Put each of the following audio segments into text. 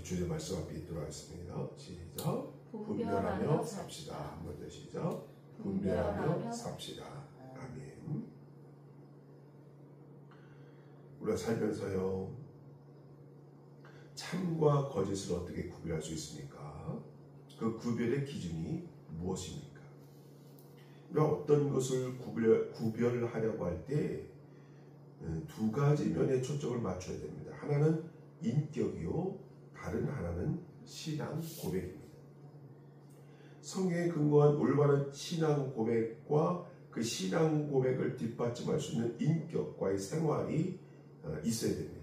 주제 말씀 앞에 있도록 하겠습니다. 시작. 분별하며 삽시다. 한 번 더 시작. 분별하며 삽시다. 아멘. 우리가 살면서요, 참과 거짓을 어떻게 구별할 수 있습니까? 그 구별의 기준이 무엇입니까? 우리가 어떤 것을 구별하려고 할 때 두 가지 면에 초점을 맞춰야 됩니다. 하나는 인격이요, 다른 하나는 신앙 고백입니다. 성경에 근거한 올바른 신앙 고백과 그 신앙 고백을 뒷받침할 수 있는 인격과의 생활이 있어야 됩니다.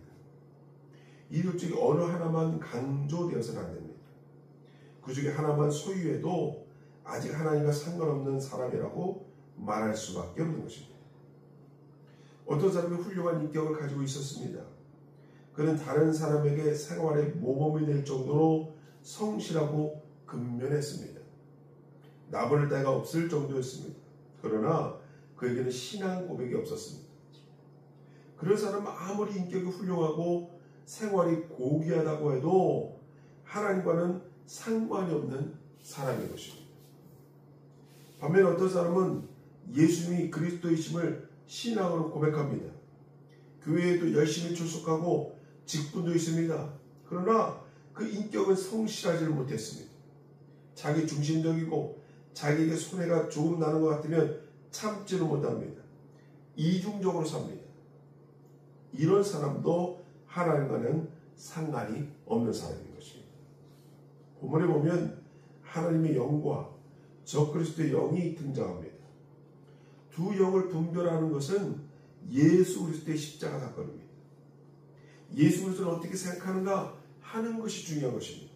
이 둘 중에 어느 하나만 강조되어서는 안 됩니다. 그 중에 하나만 소유해도 아직 하나님과 상관없는 사람이라고 말할 수밖에 없는 것입니다. 어떤 사람이 훌륭한 인격을 가지고 있었습니다. 그는 다른 사람에게 생활의 모범이 될 정도로 성실하고 근면했습니다. 나불 데가 없을 정도였습니다. 그러나 그에게는 신앙 고백이 없었습니다. 그런 사람은 아무리 인격이 훌륭하고 생활이 고귀하다고 해도 하나님과는 상관이 없는 사람인 것입니다. 반면 어떤 사람은 예수님이 그리스도이심을 신앙으로 고백합니다. 교회에도 열심히 출석하고 직분도 있습니다. 그러나 그 인격은 성실하지를 못했습니다. 자기 중심적이고 자기에게 손해가 조금 나는 것 같으면 참지를 못합니다. 이중적으로 삽니다. 이런 사람도 하나님과는 상관이 없는 사람인 것입니다. 본문에 보면 하나님의 영과 적그리스도의 영이 등장합니다. 두 영을 분별하는 것은 예수 그리스도의 십자가 사건입니다. 예수 그리스도를 어떻게 생각하는가 하는 것이 중요한 것입니다.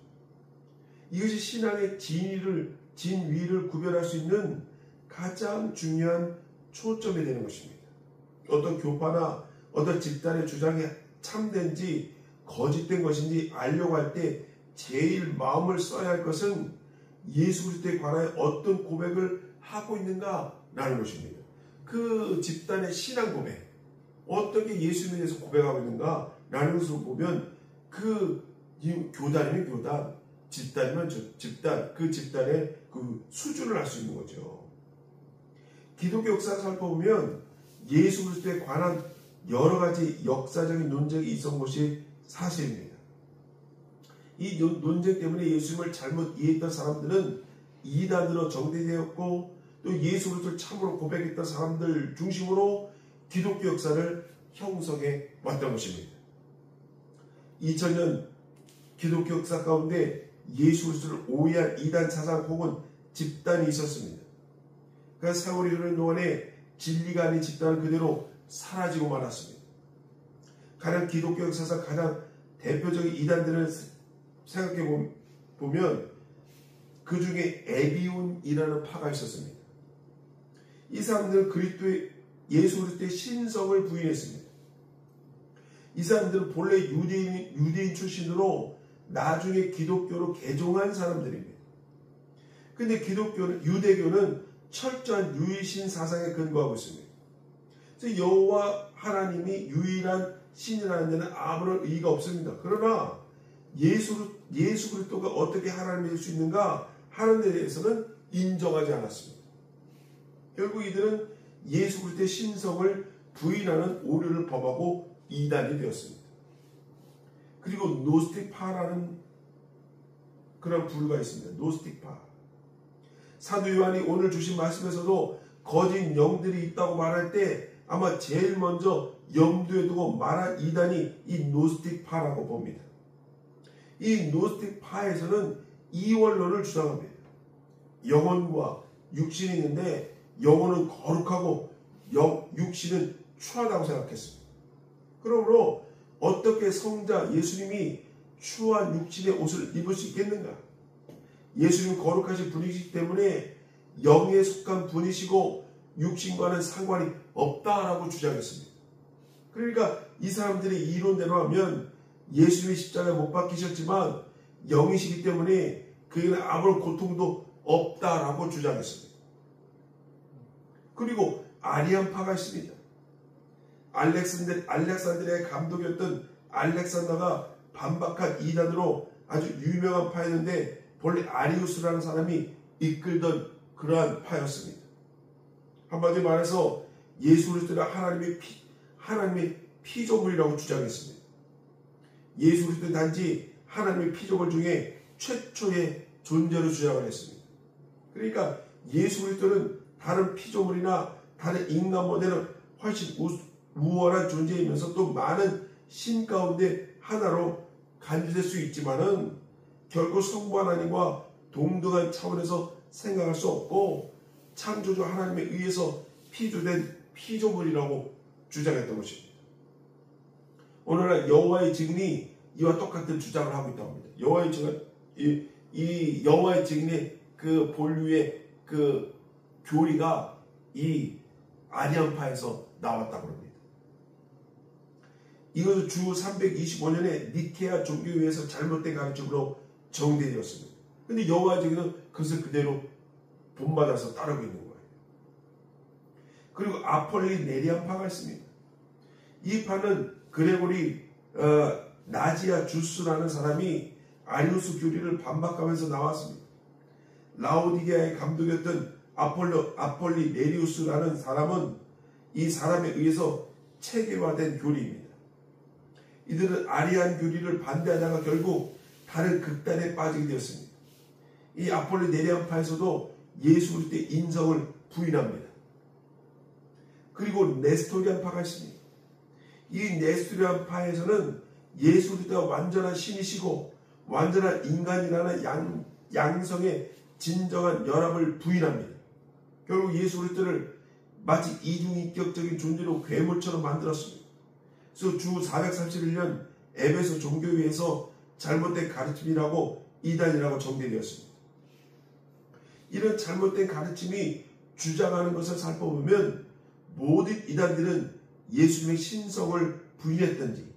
이것이 신앙의 진위를 구별할 수 있는 가장 중요한 초점이 되는 것입니다. 어떤 교파나 어떤 집단의 주장이 참된지 거짓된 것인지 알려고 할 때 제일 마음을 써야 할 것은 예수 그리스도에 관하여 어떤 고백을 하고 있는가라는 것입니다. 그 집단의 신앙 고백, 어떻게 예수님에 대해서 고백하고 있는가라는 것을 보면 그 교단이면 교단, 집단이면 집단, 그 집단의 그 수준을 알 수 있는 거죠. 기독교 역사를 살펴보면 예수 그리스도에 관한 여러 가지 역사적인 논쟁이 있었던 것이 사실입니다. 이 논쟁 때문에 예수님을 잘못 이해했던 사람들은 이단으로 정대되었고, 또 예수 그리스도를 참으로 고백했던 사람들 중심으로 기독교 역사를 형성해 왔던 것입니다. 2000년 기독교 역사 가운데 예수 그리스도를 오해한 이단 사상 혹은 집단이 있었습니다. 그 세월이 흐르는 동안에 진리가 아닌 집단은 그대로 사라지고 말았습니다. 가령 기독교 역사상 가장 대표적인 이단들을 생각해 보면 그 중에 에비온이라는 파가 있었습니다. 이 사람들은 예수 그리스도의 신성을 부인했습니다. 이 사람들은 본래 유대인 출신으로 나중에 기독교로 개종한 사람들입니다. 근데 유대교는 철저한 유일신 사상에 근거하고 있습니다. 그래서 여호와 하나님이 유일한 신이라는 데는 아무런 의의가 없습니다. 그러나 예수 그리스도가 어떻게 하나님이 될 수 있는가 하는 데 대해서는 인정하지 않았습니다. 결국 이들은 예수 그리스도의 신성을 부인하는 오류를 범하고 이단이 되었습니다. 그리고 노스틱파라는 그런 부류가 있습니다. 노스틱파. 사도 요한이 오늘 주신 말씀에서도 거짓 영들이 있다고 말할 때 아마 제일 먼저 염두에 두고 말한 이단이 이 노스틱파라고 봅니다. 이 노스틱파에서는 이원론을 주장합니다. 영혼과 육신이 있는데 영혼은 거룩하고 육신은 추하다고 생각했습니다. 그러므로 어떻게 성자 예수님이 추한 육신의 옷을 입을 수 있겠는가? 예수님은 거룩하신 분이시기 때문에 영에 속한 분이시고 육신과는 상관이 없다라고 주장했습니다. 그러니까 이 사람들의 이론대로 하면 예수님이 십자가에 못 박히셨지만 영이시기 때문에 그에게는 아무런 고통도 없다라고 주장했습니다. 그리고 아리안파가 있습니다. 알렉산드리아의 감독이었던 알렉산더가 반박한 이단으로 아주 유명한 파였는데 본래 아리우스라는 사람이 이끌던 그러한 파였습니다. 한마디로 말해서 예수 그리스도는 하나님의 피조물이라고 주장했습니다. 예수 그리스도는 단지 하나님의 피조물 중에 최초의 존재로 주장을 했습니다. 그러니까 예수 그리스도는 다른 피조물이나 다른 인간 모델은 훨씬 우월한 존재이면서 또 많은 신 가운데 하나로 간주될 수 있지만은 결국 성부 하나님과 동등한 차원에서 생각할 수 없고 창조주 하나님에 의해서 피조된 피조물이라고 주장했던 것입니다. 오늘날 여호와의 증인이 이와 똑같은 주장을 하고 있다고 합니다. 여호와의 증인, 이 여호와의 증인의 그 본류의 그 교리가 이 아리안파에서 나왔다고 합니다. 이것은 주 325년에 니케아 종교회에서 잘못된 가르침으로 정대되었습니다. 그런데 여호와의 증인은 그것을 그대로 본받아서 따르고 있는 거예요. 그리고 아폴리네리안파가 있습니다. 이 파는 그레고리 나지아 주스라는 사람이 아리우스 교리를 반박하면서 나왔습니다. 라오디게아의 감독이었던 아폴리네리우스라는 사람은 이 사람에 의해서 체계화된 교리입니다. 이들은 아리안 교리를 반대하다가 결국 다른 극단에 빠지게 되었습니다. 이 아폴리네리안파에서도 예수 그리스도의 인성을 부인합니다. 그리고 네스토리안파가 있습니다. 이 네스토리안파에서는 예수 그리스도가 완전한 신이시고 완전한 인간이라는 양성의 진정한 연합을 부인합니다. 결국 예수 그리스도를 마치 이중인격적인 존재로 괴물처럼 만들었습니다. 그래서 주 431년 에베소 종교회에서 잘못된 가르침이라고 이단이라고 정죄되었습니다. 이런 잘못된 가르침이 주장하는 것을 살펴보면 모든 이단들은 예수님의 신성을 부인했든지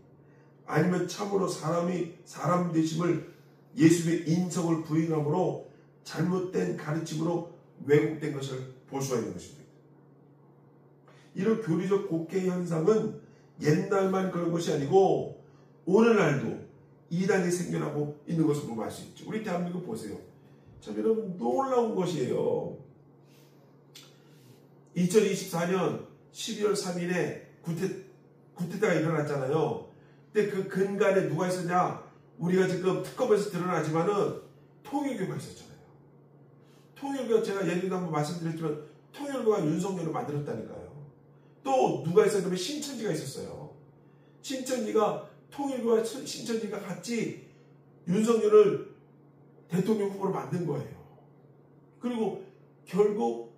아니면 참으로 사람 되심을 예수님의 인성을 부인함으로 잘못된 가르침으로 왜곡된 것을 볼 수가 있는 것입니다. 이런 교리적 곡해 현상은 옛날만 그런 것이 아니고 오늘날도 이단이 생겨나고 있는 것을 보면 알 수 있죠. 우리 대한민국 보세요. 참 여러분 놀라운 것이에요. 2024년 12월 3일에 구테타가 일어났잖아요. 근데 그 근간에 누가 있었냐? 우리가 지금 특검에서 드러나지만은 통일교가 있었잖아요. 통일교가 제가 예전에 한번 말씀드렸지만 통일교가 윤석열을 만들었다니까요. 또 누가 있었냐면 신천지가 있었어요. 신천지가 통일교와 신천지가 같이 윤석열을 대통령 후보로 만든 거예요. 그리고 결국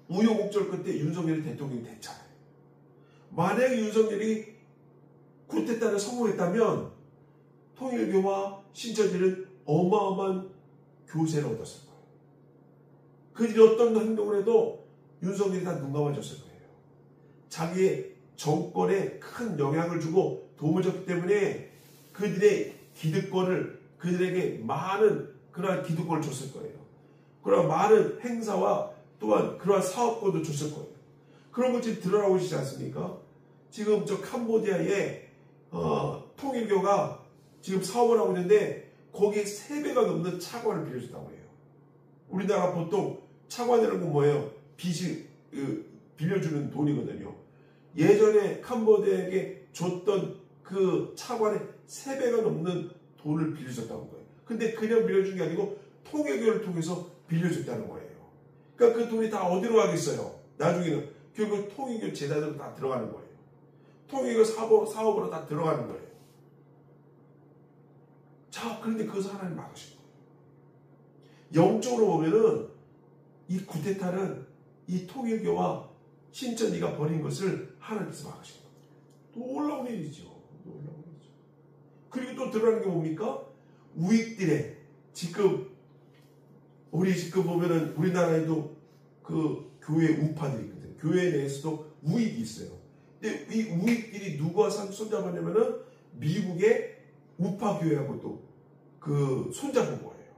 우여곡절 끝에 윤석열이 대통령이 됐잖아요. 만약에 윤석열이 쿠데타를 성공했다면 통일교와 신천지는 어마어마한 교세를 얻었을 거예요. 그들이 어떤 행동을 해도 윤석열이 다 눈 감아줬을 거예요. 자기의 정권에 큰 영향을 주고 도움을 줬기 때문에 그들의 기득권을 그들에게 많은 그러한 기득권을 줬을 거예요. 그러한 많은 행사와 또한 그러한 사업권도 줬을 거예요. 그런 것 지금 드러나고 있지 않습니까? 지금 저 캄보디아에 통일교가 지금 사업을 하고 있는데 거기에 3배가 넘는 차관을 빌려줬다고 해요. 우리나라 보통 차관이라는 건 뭐예요? 빚이 빌려주는 돈이거든요. 예전에 캄보디아에게 줬던 그 차관의 3배가 넘는 돈을 빌려줬다는 거예요. 근데 그냥 빌려준 게 아니고 통일교를 통해서 빌려줬다는 거예요. 그러니까 그 돈이 다 어디로 가겠어요? 나중에는 결국 통일교 재단으로 다 들어가는 거예요. 통일교 사업으로 다 들어가는 거예요. 자, 그런데 그것을 하나님 막으신 거예요. 영적으로 보면은 이 쿠데타는 이 통일교와 신천지가 벌인 것을 하나님께서 막으신 거예요. 놀라운 일이죠. 놀라운 일이죠. 그리고 또 드러나는 게 뭡니까? 우익들의 지금 보면은 우리나라에도 그 교회 우파들이 있거든요. 교회 내에서도 우익이 있어요. 근데 이 우익들이 누가 손잡았냐면은 미국의 우파 교회하고 또 그 손잡은 거예요.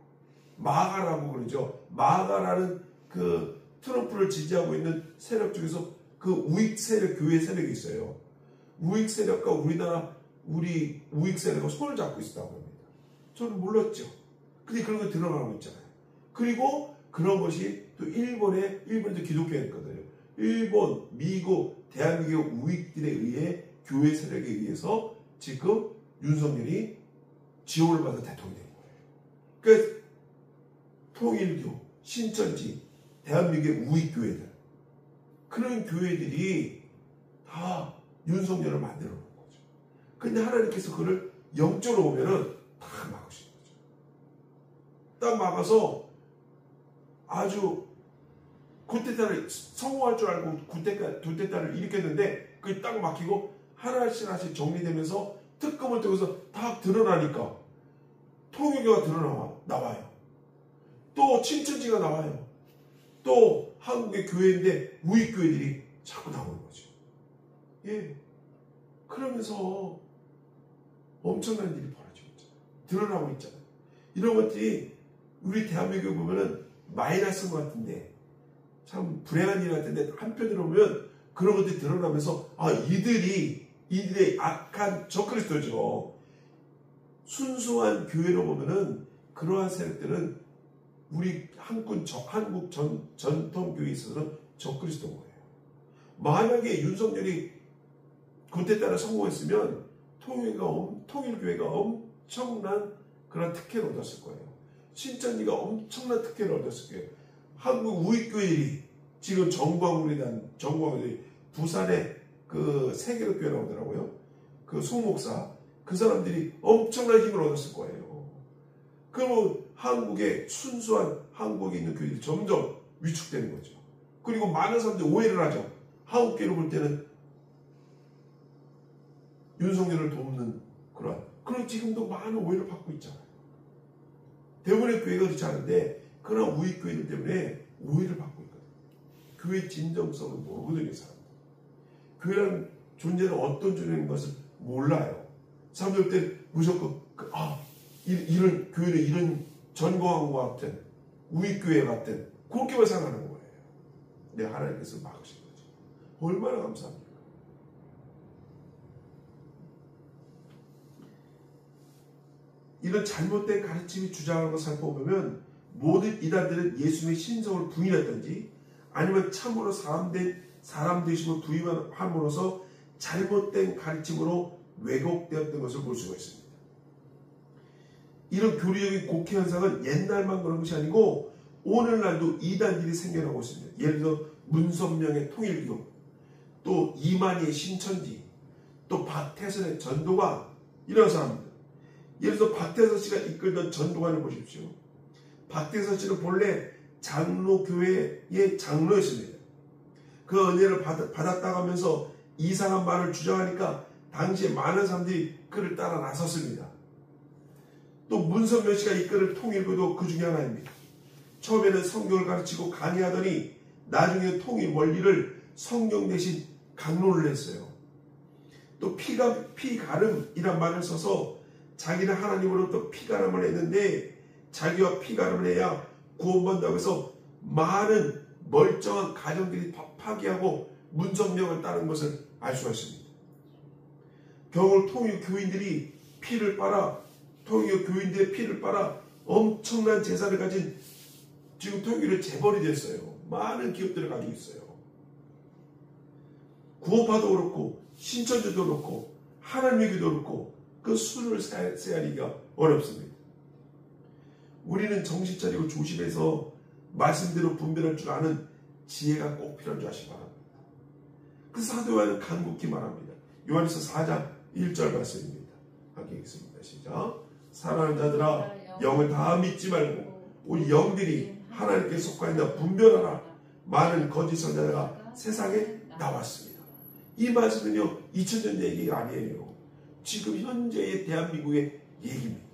마가라고 그러죠. 마가라는 그 트럼프를 지지하고 있는 세력 중에서 그 우익 세력, 교회 세력이 있어요. 우익 세력과 우리 우익 세력과 손을 잡고 있다고 합니다. 저는 몰랐죠. 근데 그런 거 드러나고 있잖아요. 그리고 그런 것이 또 일본도 기독교였거든요. 일본, 미국, 대한민국 우익들에 의해 교회 세력에 의해서 지금 윤석열이 지원을 받아 대통령이 된 거예요. 그러니까 통일교, 신천지, 대한민국의 우익교회들 그런 교회들이 다 윤석열을 만들어 놓은 거죠. 근데 하나님께서 그를 영적으로 보면은 다 막으시는 거죠. 딱 막아서 아주 구테타를 성공할 줄 알고 구테타를 일으켰는데 그게 딱 막히고 하나씩 정리되면서 특검을 통해서 다 드러나니까 통일교가 나와요. 또 친천지가 나와요. 또 한국의 교회인데 우익교회들이 자꾸 나오는 거죠. 예. 그러면서 엄청난 일이 벌어지고 있잖아요. 드러나고 있잖아요. 이런 것들이 우리 대한민국에 보면은 마이너스인 것 같은데 참 불행한 일 같은데 한편으로 보면 그런 것들이 드러나면서 이들의 악한 적그리스도죠. 순수한 교회로 보면은 그러한 세력들은 우리 한국 전통교회에 있어서는 적그리스도인 거예요. 만약에 윤석열이 구테타를 성공했으면 통일교회가 엄청난 그런 특혜를 얻었을 거예요. 신천지가 엄청난 특혜를 얻었을 거예요. 한국 우익교회들이 지금 정광훈이 부산에 그 세계로교회 나오더라고요. 그 송목사 그 사람들이 엄청난 힘을 얻었을 거예요. 그러면 한국의 순수한 한국에 있는 교회들이 점점 위축되는 거죠. 그리고 많은 사람들이 오해를 하죠. 한국교회로 볼 때는 윤석열을 돕는 그런 지금도 많은 오해를 받고 있잖아요. 대부분의 교회가 그렇지 않은데 그런 우익교회들 때문에 오해를 받고 있거든요. 교회의 진정성을 모르거든요. 사람들. 교회라는 존재는 어떤 존재인 것을 몰라요. 사람들 때 무조건 이런 교회는 이런 전공한 것 같은 우익교회 같은 그렇게만 생각하는 거예요. 내 하나님께서 막으신 거죠. 얼마나 감사합니까? 이런 잘못된 가르침이 주장하는 것을 살펴보면 모든 이단들은 예수님의 신성을 부인했든지 아니면 참으로 사람 되심을 부인함으로써 잘못된 가르침으로 왜곡되었던 것을 볼 수가 있습니다. 이런 교리적인 곡해 현상은 옛날만 그런 것이 아니고 오늘날도 이단들이 생겨나고 있습니다. 예를 들어 문선명의 통일교, 또 이만희의 신천지, 또 박태선의 전도관 이런 사람들. 예를 들어 박태선 씨가 이끌던 전도관을 보십시오. 박태선 씨는 본래 장로교회의 장로였습니다. 그 은혜를 받았다고 하면서 이상한 말을 주장하니까 당시에 많은 사람들이 그를 따라 나섰습니다. 또 문선명 씨가 이끌은 통일교도 그 중에 하나입니다. 처음에는 성경을 가르치고 강의하더니 나중에 통일 원리를 성경 대신 강론을 했어요. 또 피가름이란 말을 써서 자기는 하나님으로부터 피가름을 했는데 자기와 피가름을 해야 구원받는다고 해서 많은 멀쩡한 가정들이 파괴하고 문선명을 따른 것을 알 수가 있습니다. 겨울 통일 교인들의 피를 빨아 엄청난 재산을 가진 지금 통일의 재벌이 됐어요. 많은 기업들을 가지고 있어요. 구원파도 그렇고 신천지도 그렇고 하나님의 교도 그렇고 그 수를 세하기가 어렵습니다. 우리는 정신 차리고 조심해서 말씀대로 분별할 줄 아는 지혜가 꼭 필요한 줄 아시기 바랍니다. 그 사도 요한은 간곡히 말합니다. 요한에서 4장 1절 말씀입니다. 함께 읽겠습니다. 시작. 사랑하는 자들아 영을 다 믿지 말고 우리 영들이 하나님께 속하였나 분별하라. 많은 거짓 선자가 세상에 나왔습니다. 이 말씀은요 2000년 얘기가 아니에요. 지금 현재의 대한민국의 얘기입니다.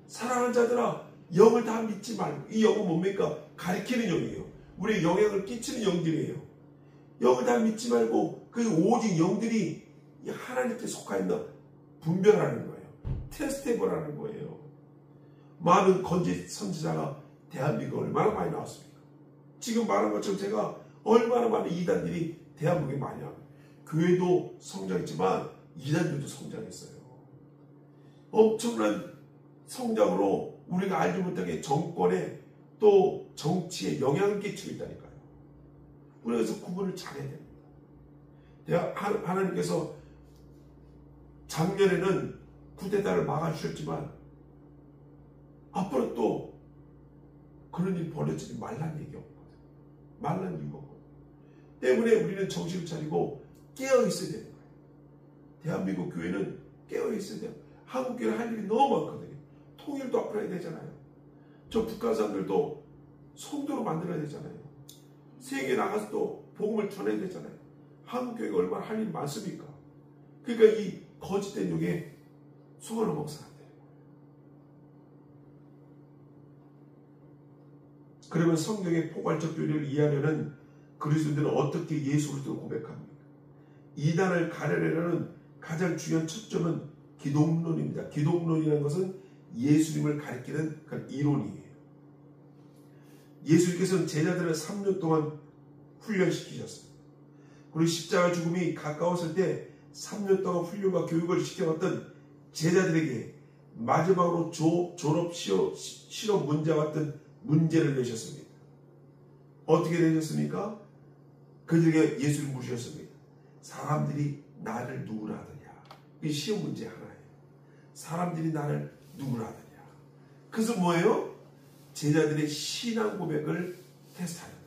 사랑하는 자들아 영을 다 믿지 말고, 이 영은 뭡니까? 가리키는 영이에요. 우리의 영향을 끼치는 영들이에요. 영을 다 믿지 말고 그 오직 영들이 하나님께 속하였나 분별하는 거예요. 테스트해보라는 거예요. 많은 거짓 선지자가 대한민국에 얼마나 많이 나왔습니까? 지금 말한 것처럼 제가 얼마나 많은 이단들이 대한민국에 많이 나옵니다. 교회도 성장했지만 이단들도 성장했어요. 엄청난 성장으로 우리가 알지 못하게 정권에 또 정치에 영향을 끼치고 있다니까요. 우리가 그래서 구분을 잘해야 됩니다. 하나님께서 작년에는 쿠데타를 막아주셨지만 앞으로 또 그런 일이 벌어지지 말란 얘기 없거든. 말란 이유가 없거든. 때문에 우리는 정신을 차리고 깨어 있어야 되는 거예요. 대한민국 교회는 깨어 있어야 돼요. 한국 교회는 할 일이 너무 많거든요. 통일도 앞으로 해야 되잖아요. 저 북한 사람들도 성도로 만들어야 되잖아요. 세계에 나가서 또 복음을 전해야 되잖아요. 한국 교회가 얼마나 할 일이 많습니까? 그러니까 이 거짓된 욕에 속아 넘어가서는 안 돼요. 그러면 성경의 포괄적 교리를 이해하려는 그리스도인들은 어떻게 예수 그리스도를 고백합니까? 이단을 가려내려는 가장 중요한 초점은 기독론입니다. 기독론이라는 것은 예수님을 가리키는 그런 이론이에요. 예수님께서는 제자들을 3년 동안 훈련시키셨어요. 그리고 십자가 죽음이 가까웠을 때 3년 동안 훈련과 교육을 시켜왔던 제자들에게 마지막으로 졸업 실험 문제와 같은 문제를 내셨습니다. 어떻게 내셨습니까? 그들에게 예수를 물으셨습니다. 사람들이 나를 누구라 하느냐? 이 시험 문제 하나예요. 사람들이 나를 누구라 하느냐? 그래서 뭐예요? 제자들의 신앙 고백을 테스트하는 거예요.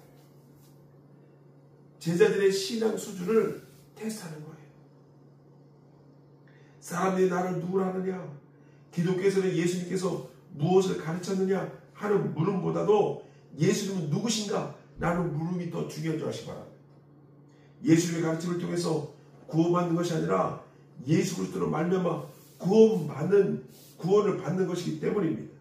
제자들의 신앙 수준을 테스트하는 거예요. 사람들이 나를 누구라 하느냐? 기독교에서는 예수님께서 무엇을 가르쳤느냐 하는 물음보다도 예수님은 누구신가? 라는 물음이 더 중요한 줄 아시기 바랍니다. 예수님의 가르침을 통해서 구원받는 것이 아니라 예수 그리스도로 말미암아 구원을 받는 것이기 때문입니다.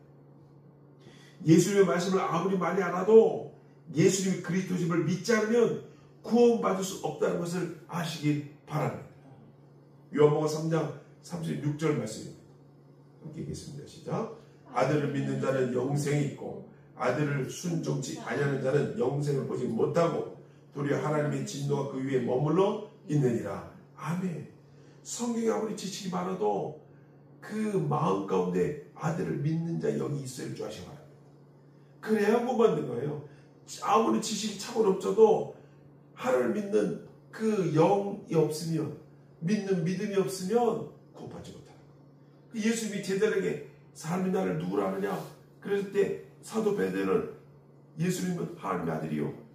예수님의 말씀을 아무리 많이 알아도 예수님이 그리스도심을 믿지 않으면 구원받을 수 없다는 것을 아시기 바랍니다. 요한복음 3장 36절 말씀입니다. 함께 읽겠습니다. 시작. 아들을 믿는 자는 영생이 있고 아들을 순종치 아니하는 자는 영생을 보지 못하고 도리어 하나님의 진노가 그 위에 머물러 있느니라. 아멘. 성경에 아무리 지식이 많아도 그 마음 가운데 아들을 믿는 자 영이 있어야 할 줄 아시기 바랍니다. 그래야 구원받는 거예요. 아무리 지식이 차고 넘쳐도 하나님을 믿는 그 영이 없으면, 믿는 믿음이 없으면 구원받지 못하는 거예요. 예수님이 제자들에게 사람이 나를 누구라 하느냐? 그랬을 때 사도 베드로는 예수님은 하나님의 아들이요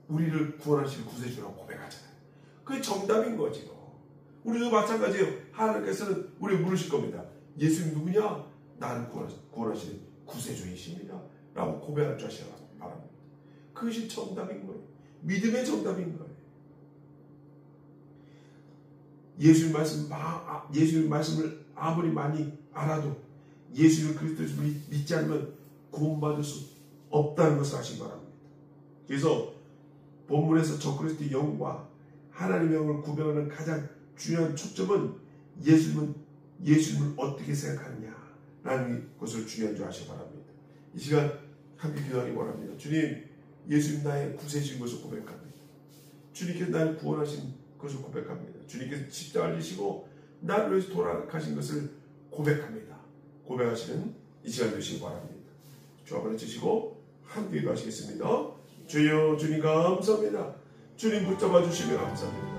우리를 구원하실 구세주라고 고백하잖아요. 그게 정답인 거죠. 우리도 마찬가지예요. 하나님께서는 우리를 물으실 겁니다. 예수님 누구냐? 나를 구원하시는 구세주이십니다. 라고 고백할 줄 아시기 바랍니다. 그것이 정답인 거예요. 믿음의 정답인 거예요. 예수님 말씀을 아무리 많이 알아도 예수님을 그리스도를 믿지 않으면 구원받을 수 없다는 것을 아시기 바랍니다. 그래서 본문에서 적그리스도의 영과 하나님의 영을 구별하는 가장 중요한 초점은 예수님을 어떻게 생각하느냐라는 것을 중요한 줄 아시기 바랍니다. 이 시간 함께 기도하기 원합니다. 주님, 예수님 나의 구세주신 것을 고백합니다. 주님께서 나를 구원하신 것을 고백합니다. 주님께서 십자가를 지시고 나를 위해서 돌아가신 것을 고백합니다. 고백하시는 이 시간 되시기 바랍니다. 주 한번 해주시고 함께 기도하시겠습니다. 주여, 주님 감사합니다. 주님 붙잡아 주시며 감사합니다.